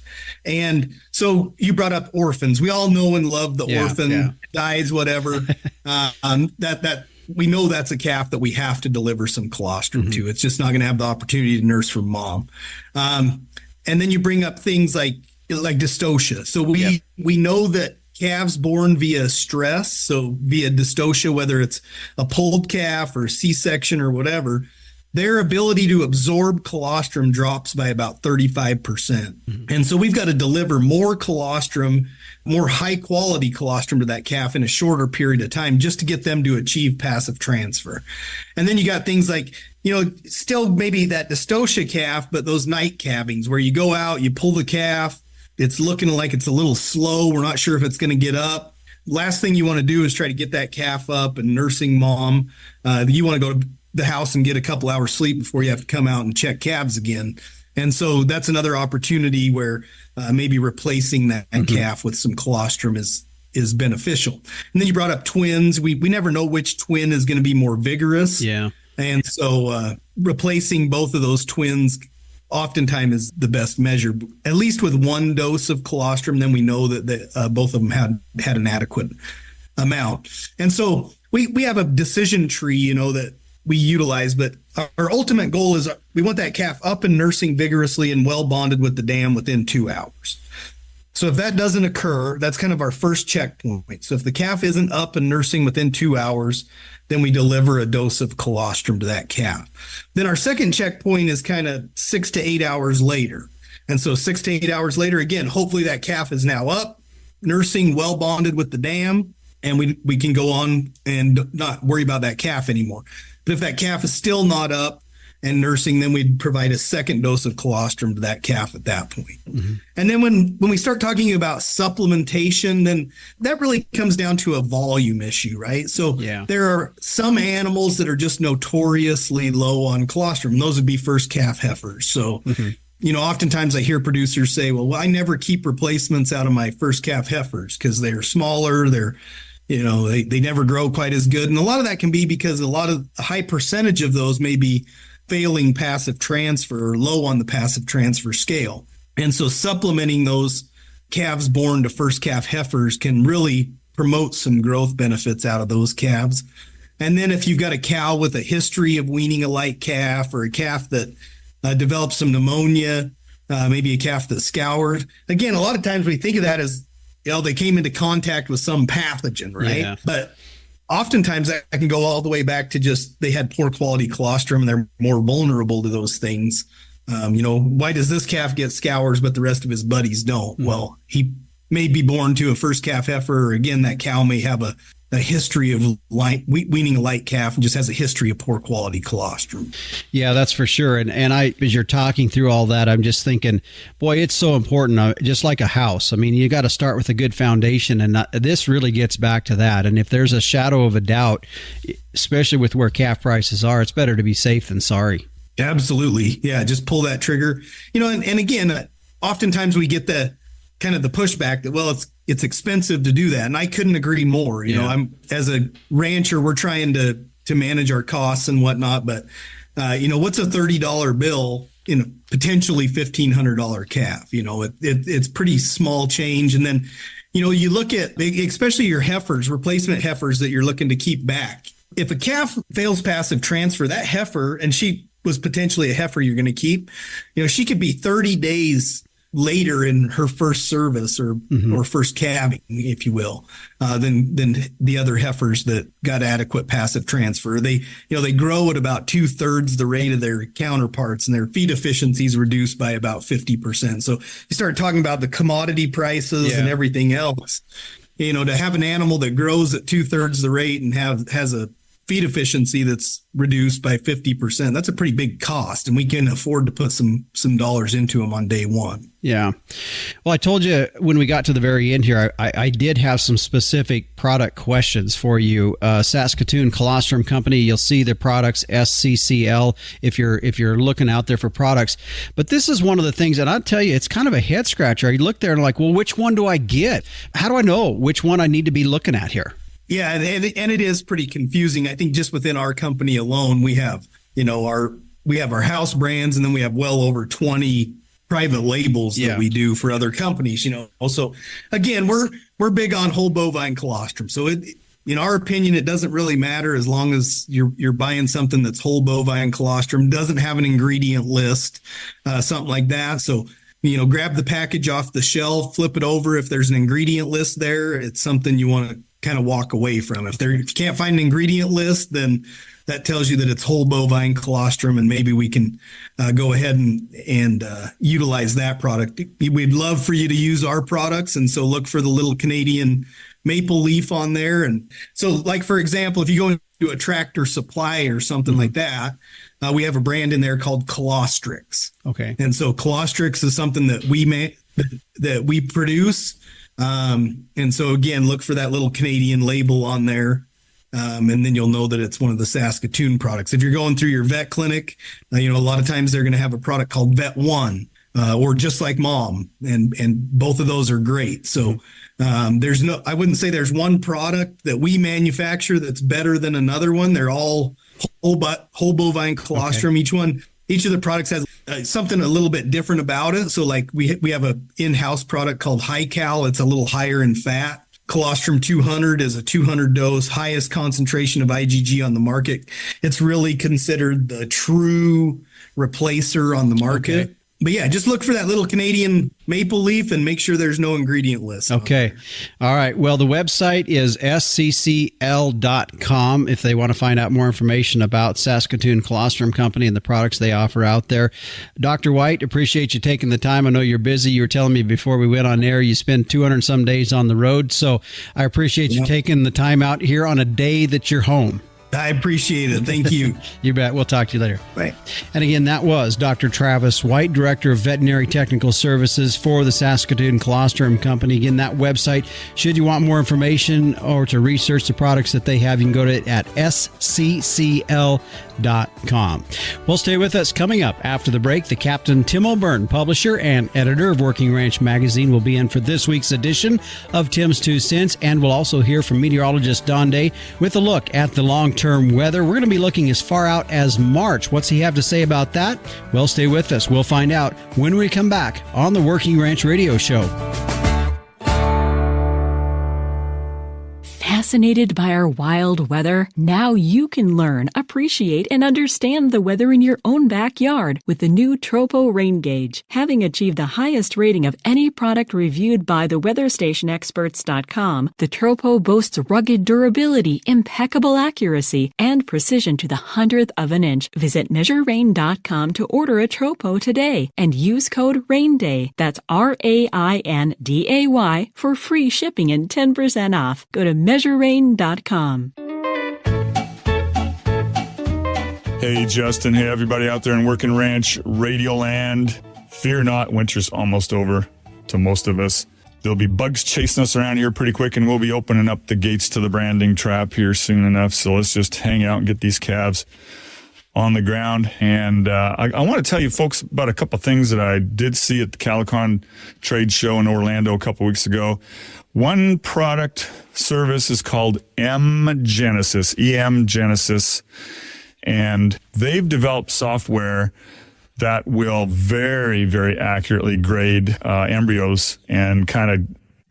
And so you brought up orphans. We all know and love the orphan, dies, whatever. That we know that's a calf that we have to deliver some colostrum to. It's just not going to have the opportunity to nurse from mom. And then you bring up things like dystocia. So we know that calves born via stress, so via dystocia, whether it's a pulled calf or C-section or whatever, their ability to absorb colostrum drops by about 35%. And so we've got to deliver more colostrum, more high quality colostrum to that calf in a shorter period of time just to get them to achieve passive transfer. And then you got things like, still maybe that dystocia calf, but those night calvings where you go out, you pull the calf, it's looking like it's a little slow. We're not sure if it's going to get up. Last thing you want to do is try to get that calf up and nursing mom. You want to go to the house and get a couple hours sleep before you have to come out and check calves again. And so that's another opportunity where maybe replacing that calf with some colostrum is beneficial. And then you brought up twins. We never know which twin is going to be more vigorous. Yeah. And so replacing both of those twins oftentimes is the best measure, at least with one dose of colostrum. Then we know that both of them had an adequate amount. And so we have a decision tree, that we utilize, but our ultimate goal is we want that calf up and nursing vigorously and well bonded with the dam within 2 hours. So if that doesn't occur, that's kind of our first checkpoint. So if the calf isn't up and nursing within 2 hours, then we deliver a dose of colostrum to that calf. Then our second checkpoint is kind of 6 to 8 hours later. And so 6 to 8 hours later, again, hopefully that calf is now up, nursing, well bonded with the dam, and we can go on and not worry about that calf anymore. But if that calf is still not up and nursing, then we'd provide a second dose of colostrum to that calf at that point. And then when we start talking about supplementation, then that really comes down to a volume issue, right? So there are some animals that are just notoriously low on colostrum. Those would be first calf heifers. So, oftentimes I hear producers say, well, I never keep replacements out of my first calf heifers because they're smaller, they never grow quite as good. And a lot of that can be because a high percentage of those may be failing passive transfer or low on the passive transfer scale. And so supplementing those calves born to first calf heifers can really promote some growth benefits out of those calves. And then if you've got a cow with a history of weaning a light calf or a calf that develops some pneumonia, maybe a calf that's scoured. Again, a lot of times we think of that as, they came into contact with some pathogen, right? Yeah. But oftentimes that can go all the way back to just they had poor quality colostrum and they're more vulnerable to those things. Why does this calf get scours but the rest of his buddies don't? Well, he may be born to a first calf heifer, or again, that cow may have a history of weaning a light calf and just has a history of poor quality colostrum. Yeah, that's for sure. And as you're talking through all that, I'm just thinking, boy, it's so important, just like a house. I mean, you got to start with a good foundation, and this really gets back to that. And if there's a shadow of a doubt, especially with where calf prices are, it's better to be safe than sorry. Absolutely. Yeah, just pull that trigger. And again, oftentimes we get the kind of the pushback that, well, it's expensive to do that. And I couldn't agree more. I'm as a rancher, we're trying to manage our costs and whatnot. But, what's a $30 bill in a potentially $1,500 calf? It's pretty small change. And then, you look at, especially your heifers, replacement heifers that you're looking to keep back. if a calf fails passive transfer, that heifer, and she was potentially a heifer you're going to keep, she could be 30 days later in her first service or first calving, if you will, than the other heifers that got adequate passive transfer. They grow at about 2/3 the rate of their counterparts, and their feed efficiency is reduced by about 50%. So you start talking about the commodity prices and everything else. To have an animal that grows at 2/3 the rate and has a feed efficiency that's reduced by 50%, that's a pretty big cost, and we can afford to put some dollars into them on day one. Yeah. Well, I told you when we got to the very end here, I did have some specific product questions for you. Saskatoon Colostrum Company, you'll see the products SCCL if you're looking out there for products. But this is one of the things, and I'll tell you, it's kind of a head scratcher. You look there and like, well, which one do I get? How do I know which one I need to be looking at here? Yeah, and it is pretty confusing. I think just within our company alone, we have our house brands, and then we have well over 20 private labels that we do for other companies. So again, we're big on whole bovine colostrum. So in our opinion, it doesn't really matter as long as you're buying something that's whole bovine colostrum, doesn't have an ingredient list, something like that. So grab the package off the shelf, flip it over. If there's an ingredient list there, it's something you want to kind of walk away from. If you can't find an ingredient list, then that tells you that it's whole bovine colostrum, and maybe we can go ahead and utilize that product. We'd love for you to use our products, and so look for the little Canadian maple leaf on there. And so, like, for example, if you go into a Tractor Supply or something like that, we have a brand in there called Colostrix. Okay. And so Colostrix is something that we produce. And so again, look for that little Canadian label on there. And then you'll know that it's one of the Saskatoon products. If you're going through your vet clinic, a lot of times they're going to have a product called Vet One, or Just Like Mom. And both of those are great. So, I wouldn't say there's one product that we manufacture that's better than another one. They're all whole bovine colostrum. Okay. Each of the products has something a little bit different about it. So like we have a in-house product called High Cal. It's a little higher in fat. Colostrum 200 is a 200 dose, highest concentration of IgG on the market. It's really considered the true replacer on the market. Okay. But yeah, just look for that little Canadian maple leaf and make sure there's no ingredient list. Okay. All right. Well, the website is SCCL.com if they want to find out more information about Saskatoon Colostrum Company and the products they offer out there. Dr. White, appreciate you taking the time. I know you're busy. You were telling me before we went on air, you spend 200 some days on the road. So I appreciate you taking the time out here on a day that you're home. I appreciate it. Thank you. You bet. We'll talk to you later. Bye. And again, that was Dr. Travis White, Director of Veterinary Technical Services for the Saskatoon Colostrum Company. Again, that website, should you want more information or to research the products that they have, you can go to it at sccl.com. Well, stay with us. Coming up after the break, the Captain Tim O'Byrne, publisher and editor of Working Ranch Magazine, will be in for this week's edition of Tim's Two Cents, and we'll also hear from meteorologist Don Day with a look at the long-term weather. We're going to be looking as far out as March. What's he have to say about that? Well, stay with us. We'll find out when we come back on the Working Ranch Radio Show. Fascinated by our wild weather? Now you can learn, appreciate, and understand the weather in your own backyard with the new Tropo Rain Gauge. Having achieved the highest rating of any product reviewed by the WeatherStationExperts.com, the Tropo boasts rugged durability, impeccable accuracy, and precision to the 100th of an inch. Visit MeasureRain.com to order a Tropo today and use code RAINDAY. That's RAINDAY for free shipping and 10% off. Go to MeasureRain.com. Hey, Justin. Hey, everybody out there in Working Ranch Radio Land. Fear not, winter's almost over to most of us. There'll be bugs chasing us around here pretty quick, and we'll be opening up the gates to the branding trap here soon enough. So let's just hang out and get these calves on the ground. And I want to tell you folks about a couple things that I did see at the CaliCon trade show in Orlando a couple weeks ago. One product service is called EM Genesis, and they've developed software that will very, very accurately grade embryos and kind of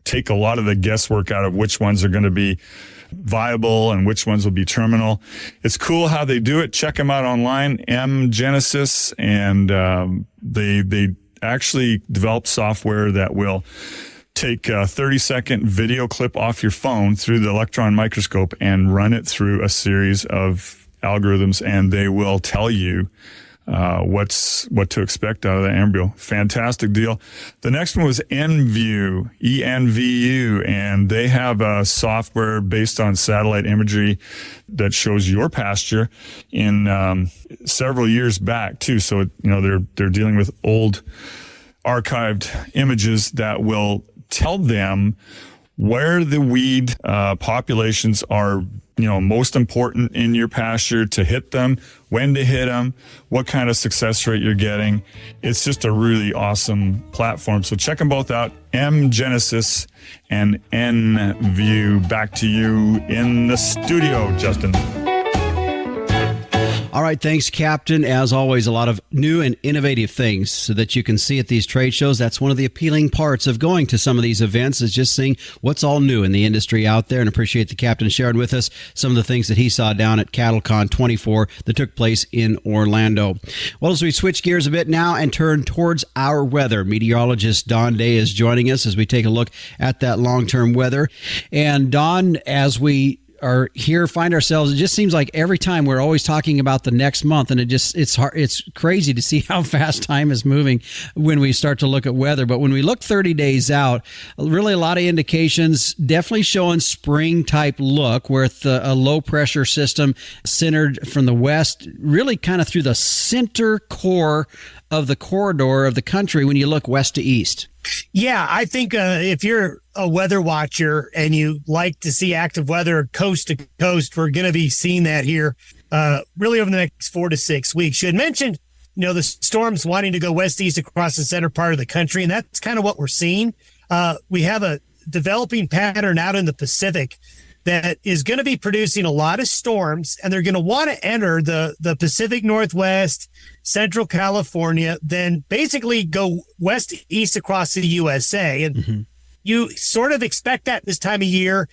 take a lot of the guesswork out of which ones are going to be viable and which ones will be terminal. It's cool how they do it. Check them out online, Genesis, and they actually developed software that will take a 30-second video clip off your phone through the electron microscope and run it through a series of algorithms, and they will tell you what to expect out of the embryo. Fantastic deal. The next one was EnView, ENVU, and they have a software based on satellite imagery that shows your pasture in several years back too. So they're dealing with old archived images that will tell them where the weed populations are most important in your pasture, to hit them, when to hit them, what kind of success rate you're getting. It's just a really awesome platform. So check them both out, Genesis and EnView. Back to you in the studio, Justin. All right, thanks, Captain. As always, a lot of new and innovative things so that you can see at these trade shows. That's one of the appealing parts of going to some of these events, is just seeing what's all new in the industry out there. And appreciate the Captain sharing with us some of the things that he saw down at CattleCon 24 that took place in Orlando. Well, as we switch gears a bit now and turn towards our weather, meteorologist Don Day is joining us as we take a look at that long-term weather. And Don, as we are here, find ourselves, it just seems like every time we're always talking about the next month, and it's hard, it's crazy to see how fast time is moving when we start to look at weather. But when we look 30 days out, really a lot of indications definitely showing spring type look, with a low pressure system centered from the west, really kind of through the center core of the corridor of the country when you look west to east. Yeah, I think if you're a weather watcher and you like to see active weather coast to coast, we're going to be seeing that here really over the next 4 to 6 weeks. You had mentioned, the storms wanting to go west-east across the center part of the country, and that's kind of what we're seeing. We have a developing pattern out in the Pacific that is going to be producing a lot of storms, and they're going to want to enter the Pacific Northwest, Central California, then basically go west-east across the USA. And you sort of expect that this time of year.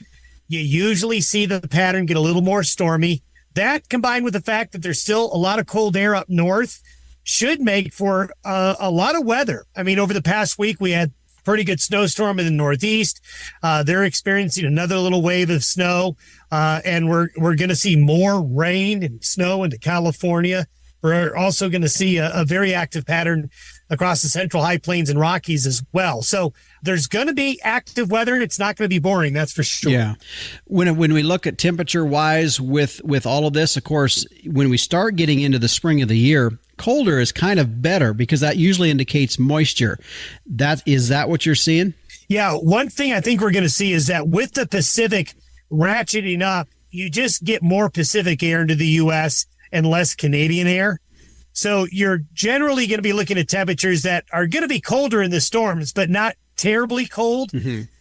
You usually see the pattern get a little more stormy. That, combined with the fact that there's still a lot of cold air up north, should make for a lot of weather. I mean, over the past week, we had pretty good snowstorm in the Northeast. They're experiencing another little wave of snow, and we're going to see more rain and snow into California. We're also going to see a very active pattern across the Central High Plains and Rockies as well. So there's going to be active weather. It's not going to be boring, that's for sure. Yeah. When we look at temperature-wise with all of this, of course, when we start getting into the spring of the year, colder is kind of better because that usually indicates moisture. Is that what you're seeing? Yeah. One thing I think we're going to see is that with the Pacific ratcheting up, you just get more Pacific air into the U.S. and less Canadian air. So you're generally going to be looking at temperatures that are going to be colder in the storms, but not terribly cold.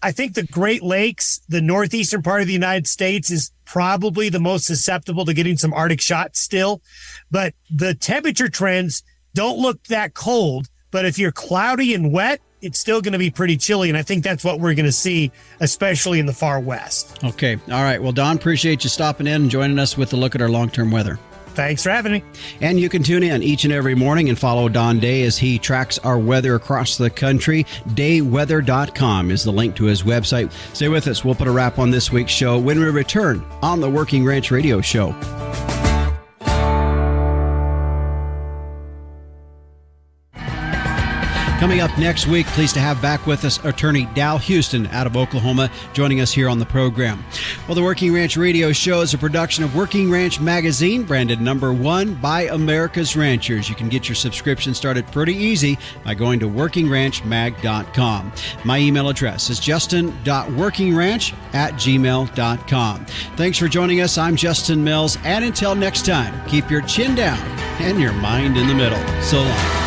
I think the Great Lakes, the northeastern part of the United States, is probably the most susceptible to getting some Arctic shots still. But the temperature trends don't look that cold. But if you're cloudy and wet, it's still going to be pretty chilly. And I think that's what we're going to see, especially in the far west. Okay. All right. Well, Don, appreciate you stopping in and joining us with a look at our long-term weather. Thanks for having me. And you can tune in each and every morning and follow Don Day as he tracks our weather across the country. Dayweather.com is the link to his website. Stay with us. We'll put a wrap on this week's show when we return on the Working Ranch Radio Show. Coming up next week, pleased to have back with us attorney Dal Houston out of Oklahoma, joining us here on the program. Well, the Working Ranch Radio Show is a production of Working Ranch Magazine, branded #1 by America's Ranchers. You can get your subscription started pretty easy by going to workingranchmag.com. My email address is justin.workingranch@gmail.com. Thanks for joining us. I'm Justin Mills, and until next time, keep your chin down and your mind in the middle. So long.